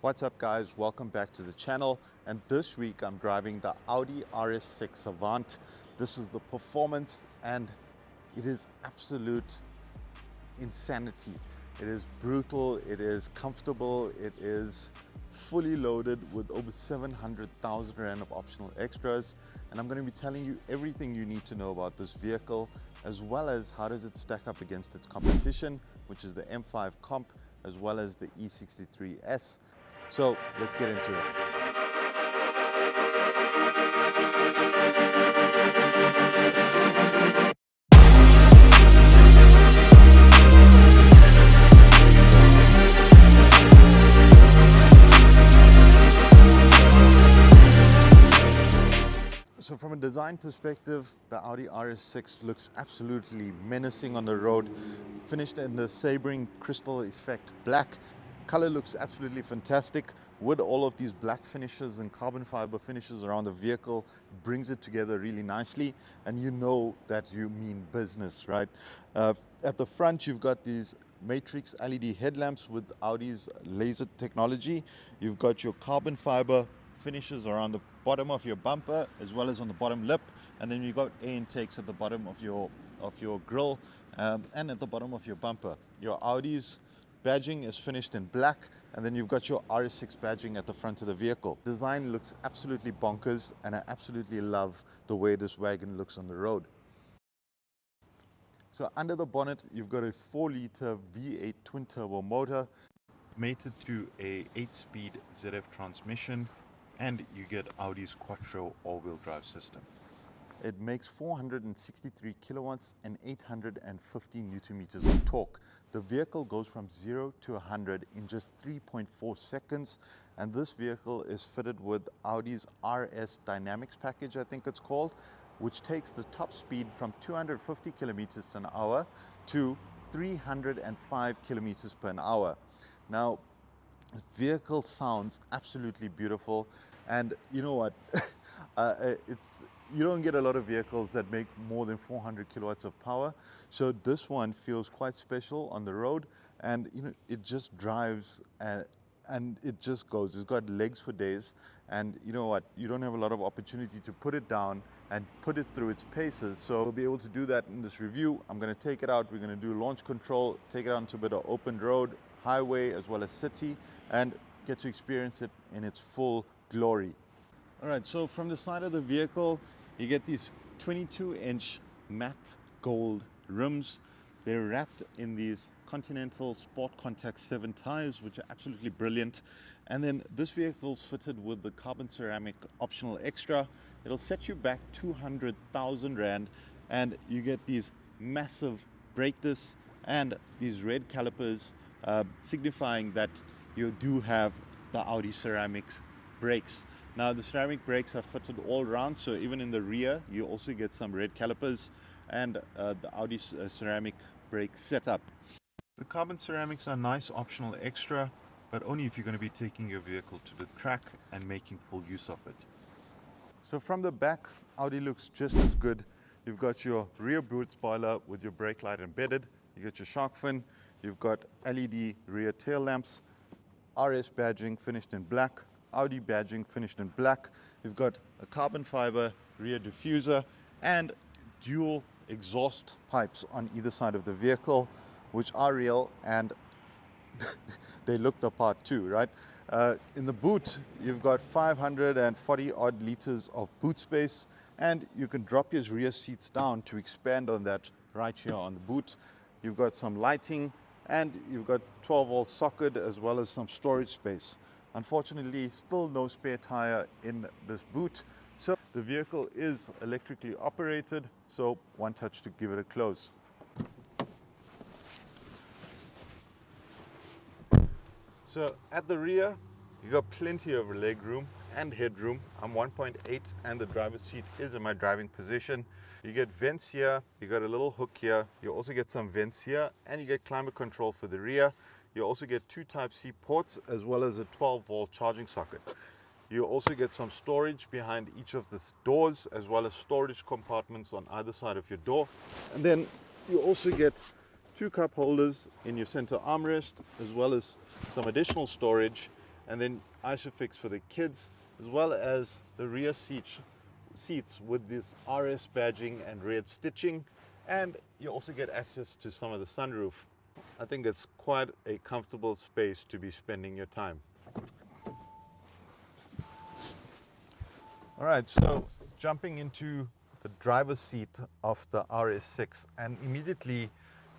What's up guys, welcome back to the channel, and this week I'm driving the Audi RS6 Avant. This is the performance and it is absolute insanity. It is brutal, it is comfortable, it is fully loaded with over 700,000 Rand of optional extras, and I'm going to be telling you everything you need to know about this vehicle, as well as how does it stack up against its competition, which is the M5 Comp as well as the E63S. So let's get into it. So from a design perspective, the Audi RS6 looks absolutely menacing on the road. Finished in the sabering crystal effect black. Color looks absolutely fantastic with all of these black finishes and carbon fiber finishes around the vehicle. Brings it together really nicely, and you know that you mean business, right? At the front, you've got these matrix LED headlamps with Audi's laser technology. You've got your carbon fiber finishes around the bottom of your bumper as well as on the bottom lip, and then you've got air intakes at the bottom of your grille and at the bottom of your bumper. Your Audi's badging is finished in black, and then you've got your RS6 badging at the front of the vehicle. Design looks absolutely bonkers, and I absolutely love the way this wagon looks on the road. So under the bonnet, you've got a 4-liter V8 twin turbo motor mated to a 8-speed ZF transmission, and you get Audi's Quattro all-wheel drive system. It makes 463 kilowatts and 850 newton meters of torque. The vehicle goes from 0 to 100 in just 3.4 seconds, and this vehicle is fitted with Audi's RS Dynamics package, I think it's called, which takes the top speed from 250 kilometers an hour to 305 kilometers per hour. Now, the vehicle sounds absolutely beautiful, and you know what? You don't get a lot of vehicles that make more than 400 kilowatts of power, so this one feels quite special on the road, and you know, it just drives and it just goes. It's got legs for days, and you know what? You don't have a lot of opportunity to put it down and put it through its paces, so we'll be able to do that in this review. I'm going to take it out, we're going to do launch control, take it out into a bit of open road, highway as well as city, and get to experience it in its full glory. All right, so from the side of the vehicle, you get these 22-inch matte gold rims. They're wrapped in these Continental Sport Contact 7 tires, which are absolutely brilliant. And then this vehicle's fitted with the carbon ceramic optional extra. It'll set you back 200,000 Rand, and you get these massive brake discs and these red calipers, signifying that you do have the Audi ceramics brakes. Now the ceramic brakes are fitted all around, so even in the rear you also get some red calipers and the Audi ceramic brake setup. The carbon ceramics are nice optional extra, but only if you're going to be taking your vehicle to the track and making full use of it. So from the back, Audi looks just as good. You've got your rear boot spoiler with your brake light embedded. You got your shark fin. You've got LED rear tail lamps, RS badging finished in black, Audi badging finished in black. You've got a carbon fiber rear diffuser and dual exhaust pipes on either side of the vehicle, which are real, and they look the part too, right? In the boot, you've got 540 odd liters of boot space, and you can drop your rear seats down to expand on that right here on the boot. You've got some lighting, and you've got 12-volt socket as well as some storage space. Unfortunately, still no spare tire in this boot, so the vehicle is electrically operated, so one touch to give it a close. So at the rear, you got plenty of leg room and headroom. I'm 1.8 and the driver's seat is in my driving position. You get vents here, you got a little hook here, you also get some vents here, and you get climate control for the rear. You also get 2 Type-C ports as well as a 12-volt charging socket. You also get some storage behind each of the doors, as well as storage compartments on either side of your door. And then you also get 2 cup holders in your center armrest, as well as some additional storage and then Isofix for the kids, as well as the rear seats with this RS badging and red stitching, and you also get access to some of the sunroof. I think it's quite a comfortable space to be spending your time. All right, so jumping into the driver's seat of the RS6, and immediately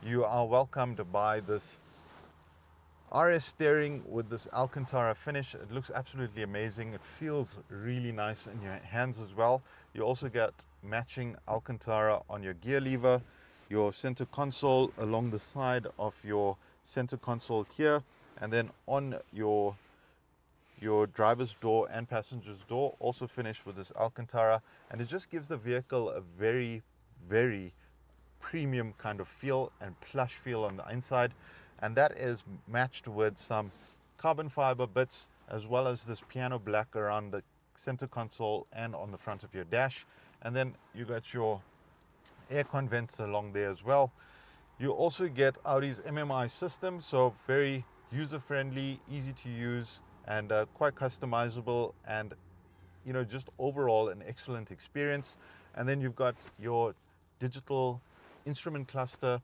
you are welcomed by this RS steering with this Alcantara finish. It looks absolutely amazing. It feels really nice in your hands as well. You also get matching Alcantara on your gear lever, your center console along the side of your center console here, and then on your driver's door and passenger's door, also finished with this Alcantara, and it just gives the vehicle a very, very premium kind of feel and plush feel on the inside, and that is matched with some carbon fiber bits as well as this piano black around the center console and on the front of your dash. And then you got your aircon vents along there as well. You also get Audi's MMI system, so very user-friendly, easy to use, and quite customizable, and just overall an excellent experience. And then you've got your digital instrument cluster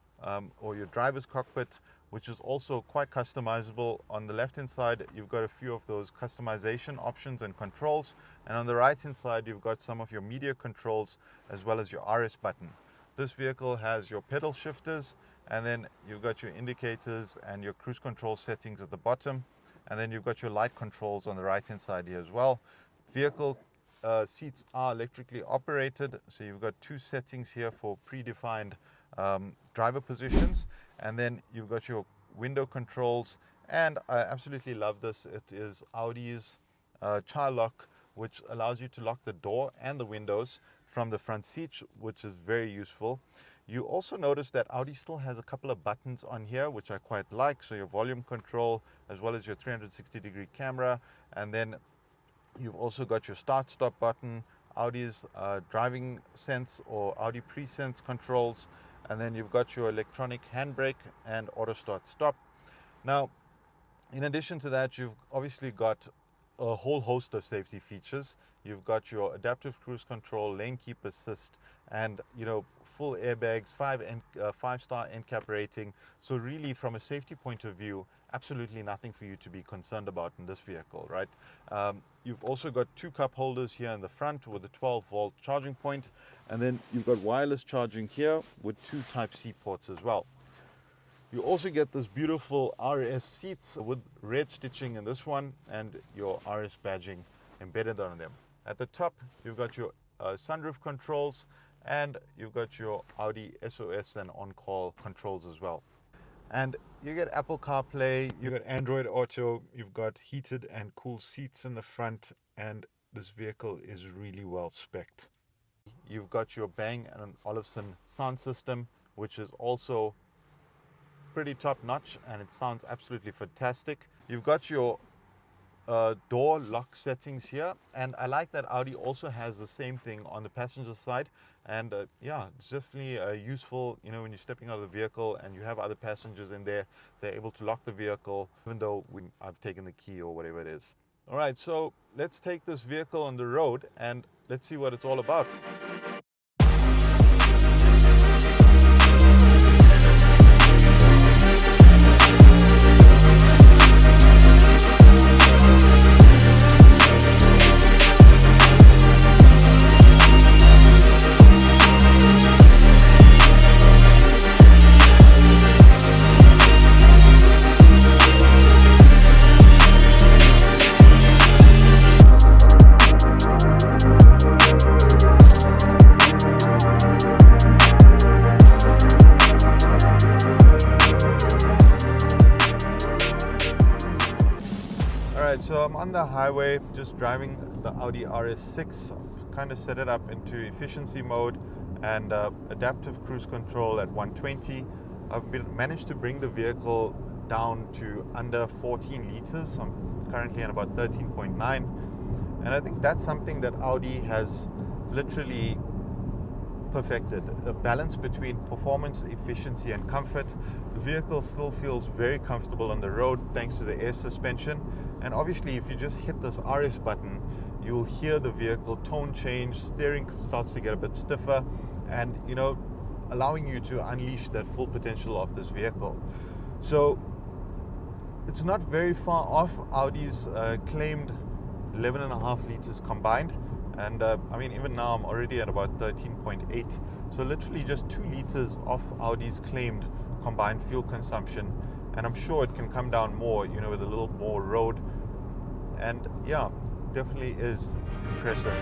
or your driver's cockpit, which is also quite customizable. On the left hand side you've got a few of those customization options and controls, and on the right hand side you've got some of your media controls as well as your RS button. This vehicle has your pedal shifters, and then you've got your indicators and your cruise control settings at the bottom, and then you've got your light controls on the right hand side here as well. Vehicle seats are electrically operated, so you've got two settings here for predefined driver positions, and then you've got your window controls, and I absolutely love this. It is Audi's child lock, which allows you to lock the door and the windows from the front seat, which is very useful. You also notice that Audi still has a couple of buttons on here, which I quite like. So your volume control, as well as your 360-degree camera, and then you've also got your start-stop button, Audi's driving sense or Audi pre-sense controls, and then you've got your electronic handbrake and auto start-stop. Now, in addition to that, you've obviously got a whole host of safety features. You've got your adaptive cruise control, lane keep assist, and full airbags, 5-star NCAP rating. So really, from a safety point of view, absolutely nothing for you to be concerned about in this vehicle, right? You've also got two cup holders here in the front with a 12-volt charging point, and then you've got wireless charging here with two Type-C ports as well. You also get this beautiful RS seats with red stitching in this one, and your RS badging embedded on them. At the top, you've got your sunroof controls, and you've got your Audi SOS and on-call controls as well. And you get Apple CarPlay, you've got Android Auto, you've got heated and cool seats in the front, and this vehicle is really well spec'd. You've got your Bang & Olufsen sound system, which is also pretty top-notch, and it sounds absolutely fantastic. You've got your door lock settings here, and I like that Audi also has the same thing on the passenger side, and yeah, it's definitely useful, when you're stepping out of the vehicle and you have other passengers in there. They're able to lock the vehicle even though I've taken the key or whatever it is. All right, so let's take this vehicle on the road and let's see what it's all about. So I'm on the highway just driving the Audi RS6, kind of set it up into efficiency mode and adaptive cruise control at 120. I've managed to bring the vehicle down to under 14 liters. I'm currently at about 13.9, and I think that's something that Audi has literally perfected. A balance between performance, efficiency and comfort. The vehicle still feels very comfortable on the road thanks to the air suspension. And obviously if you just hit this RS button, you'll hear the vehicle tone change, steering starts to get a bit stiffer, and allowing you to unleash that full potential of this vehicle. So it's not very far off Audi's claimed 11.5 liters combined. And I mean, even now I'm already at about 13.8. So literally just 2 liters off Audi's claimed combined fuel consumption. And I'm sure it can come down more, with a little more road. And yeah, definitely is impressive.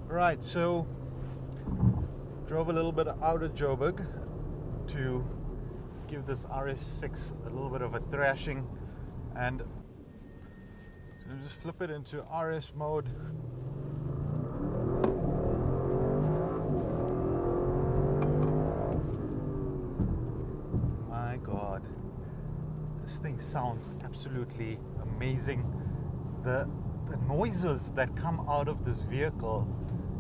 Right, so drove a little bit out of Joburg to give this RS6 a little bit of a thrashing, and so just flip it into RS mode. My God, this thing sounds absolutely amazing. The noises that come out of this vehicle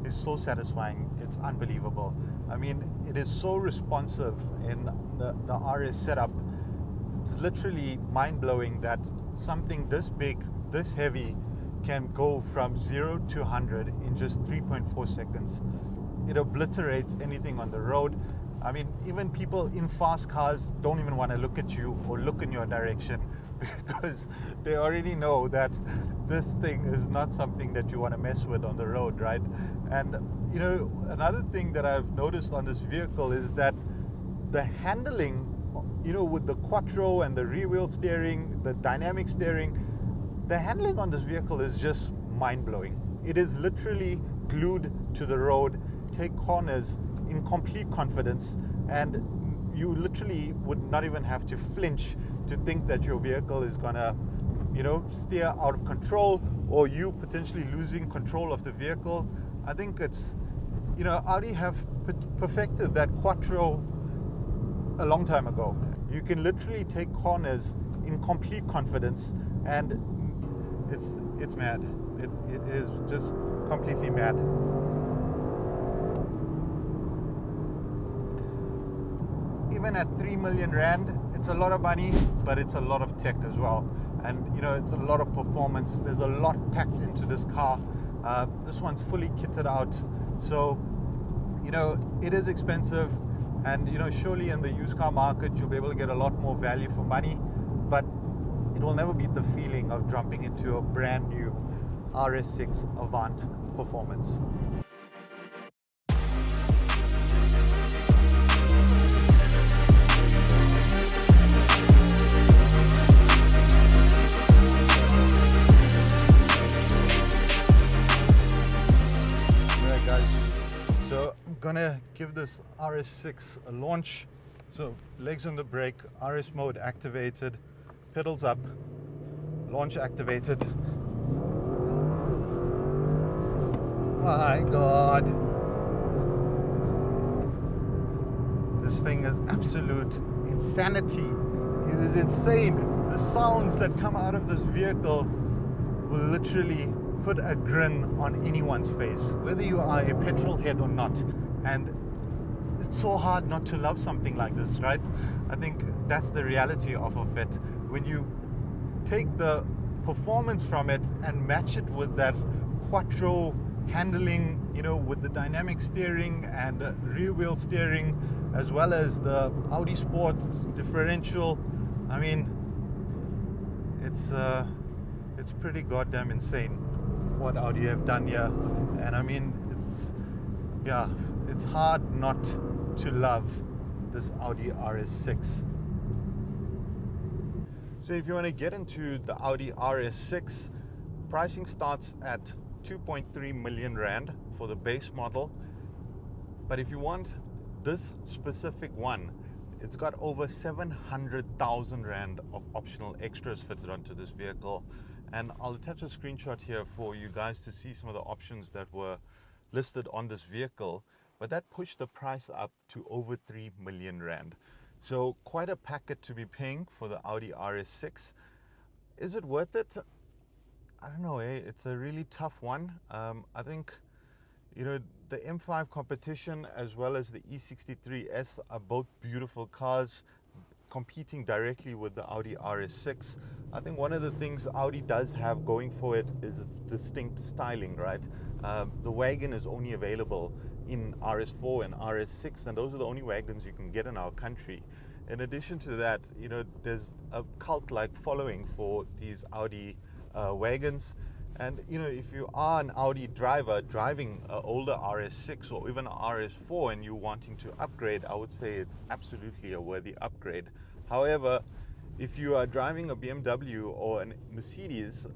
is so satisfying. It's unbelievable. I mean, it is so responsive in the RS setup. It's literally mind-blowing that something this big, this heavy, can go from 0 to 100 in just 3.4 seconds. It obliterates anything on the road. I mean, even people in fast cars don't even want to look at you or look in your direction because they already know that this thing is not something that you want to mess with on the road, right? And another thing that I've noticed on this vehicle is that the handling, with the quattro and the rear wheel steering, the dynamic steering, the handling on this vehicle is just mind-blowing. It is literally glued to the road. Take corners in complete confidence, and you literally would not even have to flinch to think that your vehicle is gonna steer out of control, or you potentially losing control of the vehicle. I think it's Audi have perfected that quattro a long time ago. You can literally take corners in complete confidence, and it's mad. It is just completely mad. Even at 3 million rand, it's a lot of money, but it's a lot of tech as well. And it's a lot of performance. There's a lot packed into this car. This one's fully kitted out. So, it is expensive. And, surely in the used car market, you'll be able to get a lot more value for money. But it will never beat the feeling of jumping into a brand new RS6 Avant Performance. Gonna give this RS6 a launch. So legs on the brake, RS mode activated, pedals up, launch activated. My God, this thing is absolute insanity. It is insane. The sounds that come out of this vehicle will literally put a grin on anyone's face, whether you are a petrol head or not. And it's so hard not to love something like this, right? I think that's the reality of it. When you take the performance from it and match it with that quattro handling, with the dynamic steering and rear wheel steering, as well as the Audi Sport differential, I mean, it's pretty goddamn insane what Audi have done here. And I mean, it's hard not to love this Audi RS6. So if you want to get into the Audi RS6, pricing starts at 2.3 million rand for the base model. But if you want this specific one, It's got over 700,000 Rand of optional extras fitted onto this vehicle. And I'll attach a screenshot here for you guys to see some of the options that were listed on this vehicle. But that pushed the price up to over 3 million Rand. So quite a packet to be paying for the Audi RS6. Is it worth it? I don't know, it's a really tough one. I think, you know, the M5 competition as well as the E63S are both beautiful cars competing directly with the Audi RS6. I think one of the things Audi does have going for it is its distinct styling, right? The wagon is only available in RS4 and RS6, and those are the only wagons you can get in our country. In addition to that, you know, there's a cult-like following for these Audi wagons. And you know, if you are an Audi driver driving an older RS6 or even an RS4 and you're wanting to upgrade, I would say it's absolutely a worthy upgrade. However, if you are driving a BMW or a Mercedes,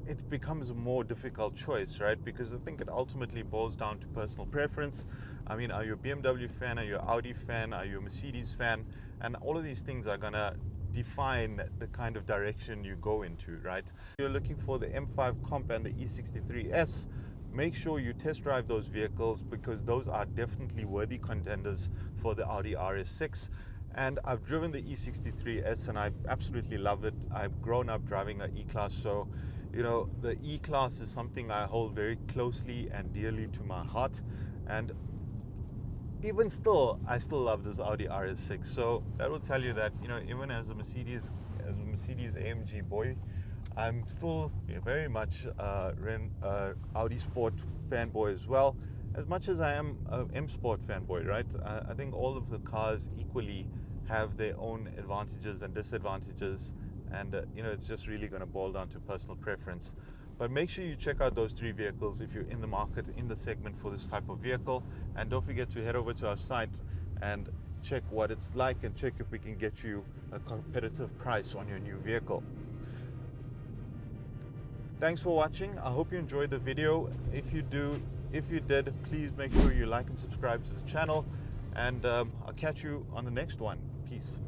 it becomes a more difficult choice, right? Because I think it ultimately boils down to personal preference. I mean, are you a BMW fan? Are you an Audi fan? Are you a Mercedes fan? And all of these things are gonna define the kind of direction you go into, right? If you're looking for the M5 Comp and the E63S, make sure you test drive those vehicles because those are definitely worthy contenders for the Audi RS6. And I've driven the E63S and I absolutely love it. I've grown up driving an E-Class, so you know, the E-Class is something I hold very closely and dearly to my heart. And even still, I still love this Audi RS6. So that will tell you that, you know, even as a Mercedes AMG boy, I'm still very much Audi Sport fanboy as well, as much as I am a M Sport fanboy, right? I think all of the cars equally have their own advantages and disadvantages, and you know, it's just really going to boil down to personal preference. But make sure you check out those three vehicles if you're in the market, in the segment for this type of vehicle. And don't forget to head over to our site and check what it's like and check if we can get you a competitive price on your new vehicle. Thanks for watching. I hope you enjoyed the video. If you did, please make sure you like and subscribe to the channel. And I'll catch you on the next one. Peace.